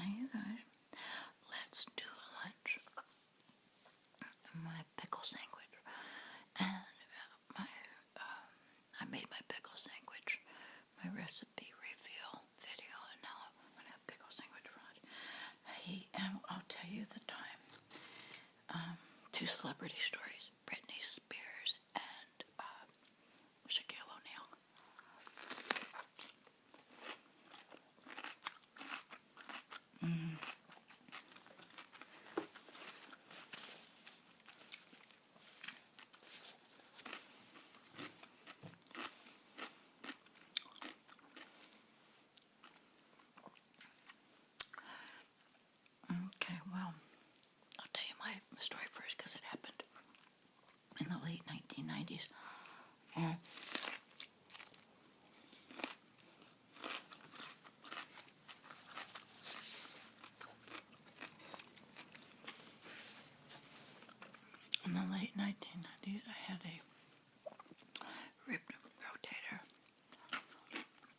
Hey, you guys, let's do lunch. My pickle sandwich, and my I made my pickle sandwich. My recipe reveal video, and now I'm gonna have pickle sandwich for lunch. And I'll tell you the time. Two celebrity stories: Brittney Spears and Shaquille O'Neal. Okay, well, I'll tell you my story first because it happened in the late 1990s. In the late 1990s, I had a ribbed rotator,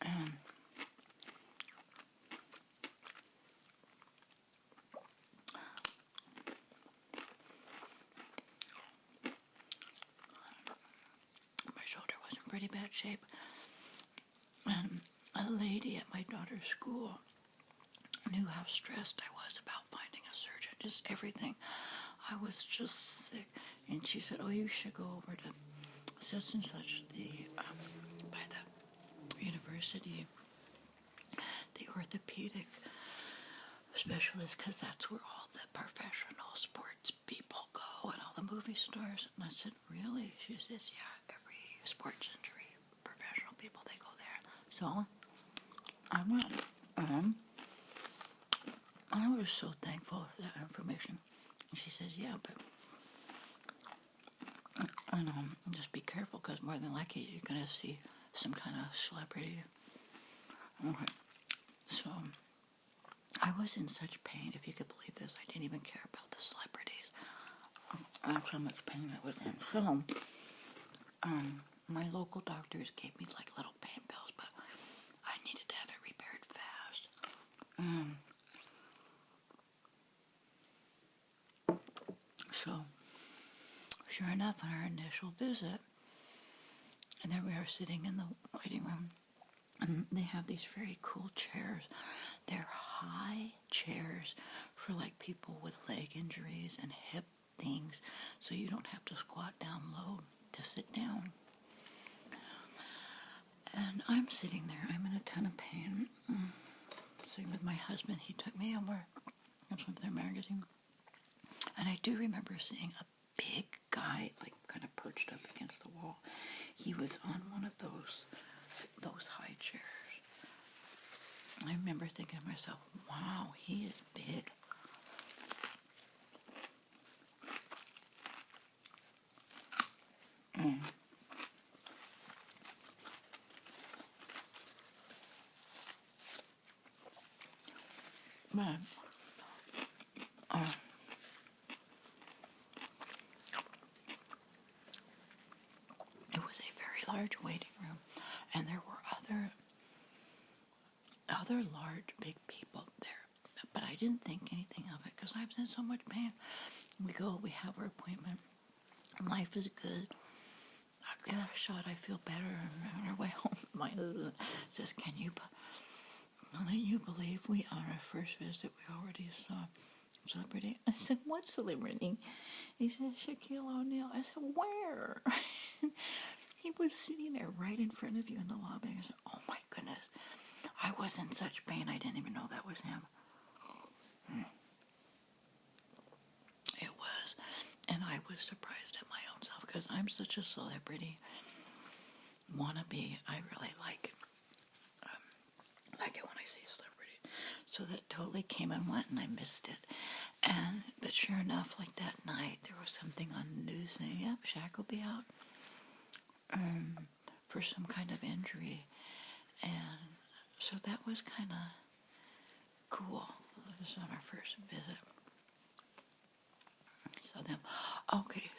and my shoulder was in pretty bad shape. And a lady at my daughter's school knew how stressed I was about finding a surgeon, just everything. I was just sick, and she said, "Oh, you should go over to such and such, by the university, the orthopedic specialist, because that's where all the professional sports people go and all the movie stars." And I said, "Really?" She says, "Yeah, every sports injury, professional people, they go there." So I went, and I was so thankful for that information. She says, "Yeah, but just be careful, because more than likely you're going to see some kind of celebrity." Okay. So I was in such pain, if you could believe this. I didn't even care about the celebrities. That's how much pain I was in. So my local doctors gave me like little pain pills, but I needed to have it repaired fast. So sure enough, on our initial visit, and there we are sitting in the waiting room, and they have these very cool chairs. They're high chairs for like people with leg injuries and hip things, so you don't have to squat down low to sit down. And I'm sitting there, I'm in a ton of pain. Sitting with my husband, he took me over. That's with their magazine. And I do remember seeing a big guy, like kind of perched up against the wall. He was on one of those high chairs. I remember thinking to myself, wow, he is big. But it was a very large waiting room, and there were other large, big people there. But I didn't think anything of it because I was in so much pain. We go, we have our appointment. Life is good. I get a shot, I feel better. And on our way home, my husband says, "Can you believe we, on our first visit, we already saw celebrity?" I said, "What celebrity?" He said, "Shaquille O'Neal." I said, "Where?" He was sitting there right in front of you in the lobby. I said, "Oh my goodness." I was in such pain, I didn't even know that was him. It was. And I was surprised at my own self because I'm such a celebrity wannabe. I really like it when I see a celebrity. So that totally came and went, and I missed it. But sure enough, like that night, there was something on the news saying, "Yep, Shaq will be out for some kind of injury." And so that was kind of cool. It was on our first visit.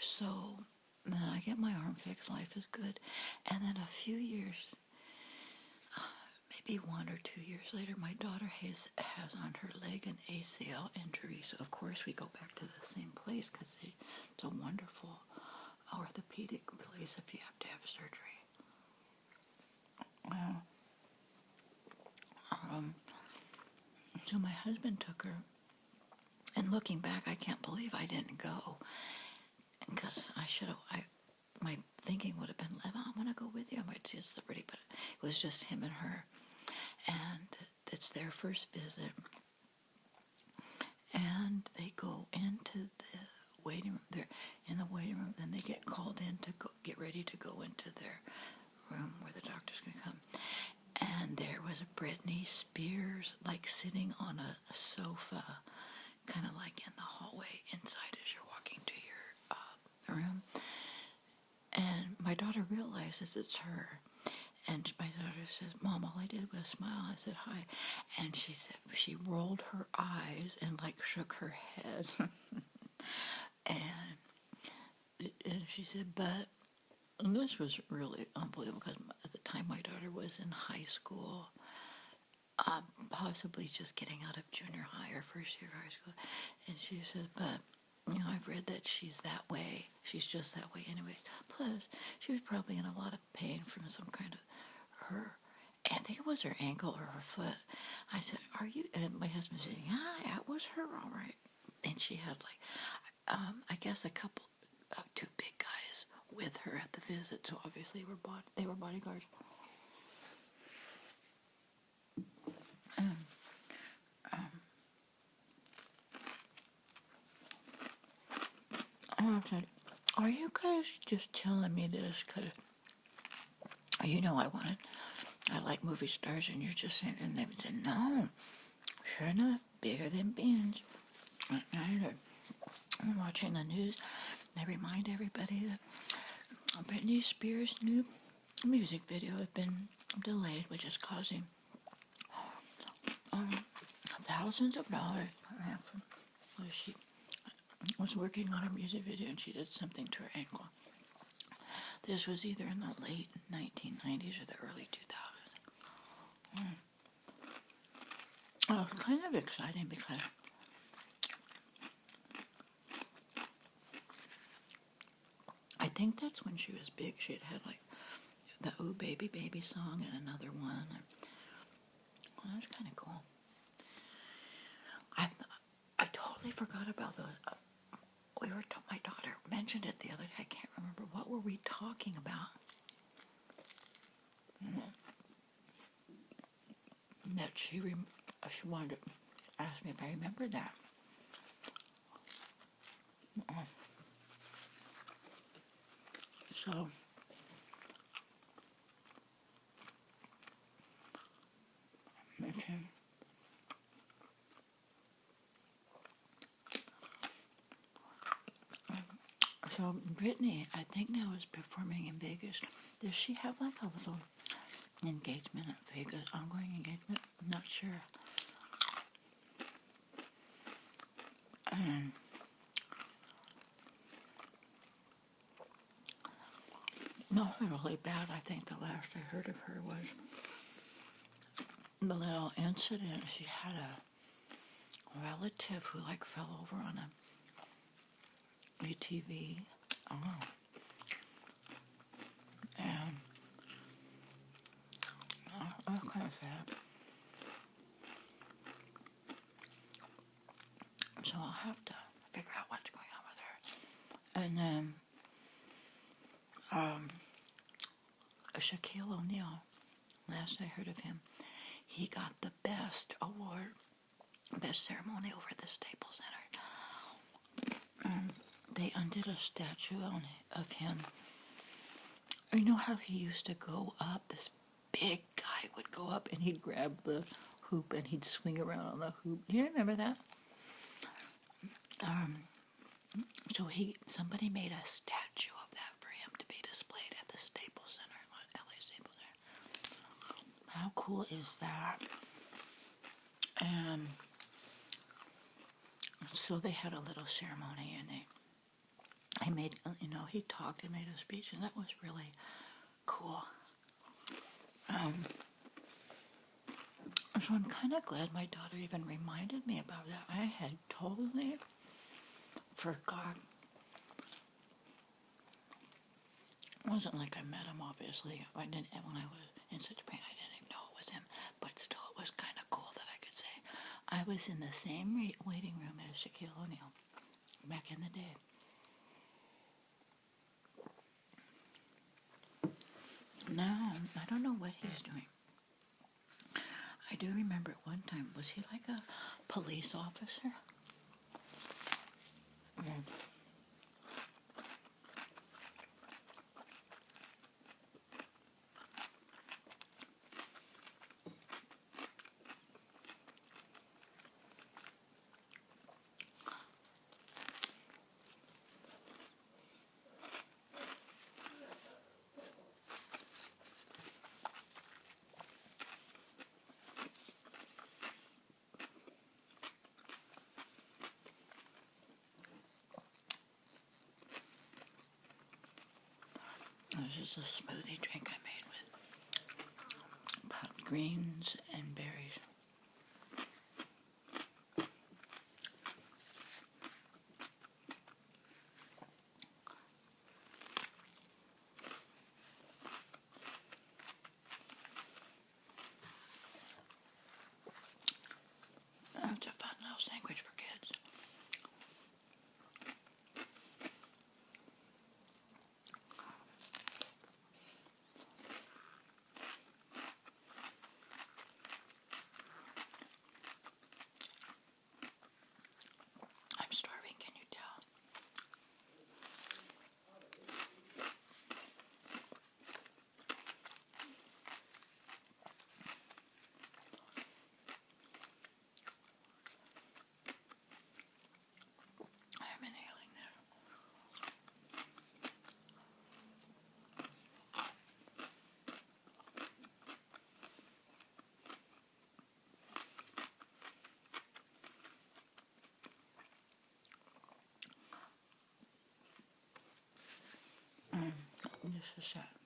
So then I get my arm fixed. Life is good. And then a few years, be 1 or 2 years later, my daughter has on her leg an ACL injury. So, of course, we go back to the same place because it's a wonderful orthopedic place if you have to have surgery. So my husband took her, and looking back, I can't believe I didn't go, because I should have. My thinking would have been, I want to go with you. I might see a celebrity, but it was just him and her, and it's their first visit, and they go into the waiting room. They're in the waiting room, then they get called in to get ready to go into their room where the doctor's going to come. And there was Brittney Spears, like sitting on a sofa, kind of like in the hallway inside as you're walking to your room. And my daughter realizes it's her. And my daughter says, Mom, all I did was smile. I said, hi. And she said, she rolled her eyes and like shook her head. and she said, but, and this was really unbelievable because at the time my daughter was in high school, possibly just getting out of junior high or first year of high school. And she said, but, you know, I've read that she's that way. She's just that way anyways. Plus, she was probably in a lot of pain from some kind of I think it was her ankle or her foot. I said, are you, and my husband said, yeah, that was her, all right. And she had like, I guess a couple of 2 big guys with her at the visit, so obviously they were bodyguards. I said, are you guys just telling me this because you know I like movie stars, and you're just saying, and they said, no, sure enough, bigger than beans. I'm watching the news. They remind everybody that Brittney Spears' new music video has been delayed, which is causing thousands of dollars. She was working on a music video, and she did something to her ankle. This was either in the late 1990s or the early 2000s. It was kind of exciting because I think that's when she was big. She had like the Ooh Baby Baby song and another one. Well, that's kind of cool. I totally forgot about those. My daughter mentioned it the other day. I can't remember. What were we talking about? That she wanted to ask me if I remembered that. So, okay. So Brittney, I think now is performing in Vegas. Does she have like a little engagement at Vegas, ongoing engagement? I'm not sure. Not really bad. I think the last I heard of her was the little incident. She had a relative who like fell over on a ATV. And that's kind of sad. So I'll have to figure out what's going on with her. And then Shaquille O'Neal, last I heard of him, he got the best award, best ceremony over at the Staples Center. They undid a statue of him. You know how he used to go up? This big guy would go up and he'd grab the hoop and he'd swing around on the hoop. Do you remember that? So somebody made a statue of that for him to be displayed at the Staples Center, LA Staples Center. How cool is that? And so they had a little ceremony, and he made, he talked and made a speech, and that was really cool. So I'm kind of glad my daughter even reminded me about that. I had totally forgot. It wasn't like I met him, obviously. I didn't, when I was in such pain, I didn't even know it was him. But still, it was kind of cool that I could say I was in the same waiting room as Shaquille O'Neal back in the day. Now, I don't know what he's doing. I do remember at one time, was he like a police officer? Yeah. This is a smoothie drink I made with greens and berries. That's a fun little sandwich for kids. I'm starving, can you tell? I'm inhaling that. Just a sec.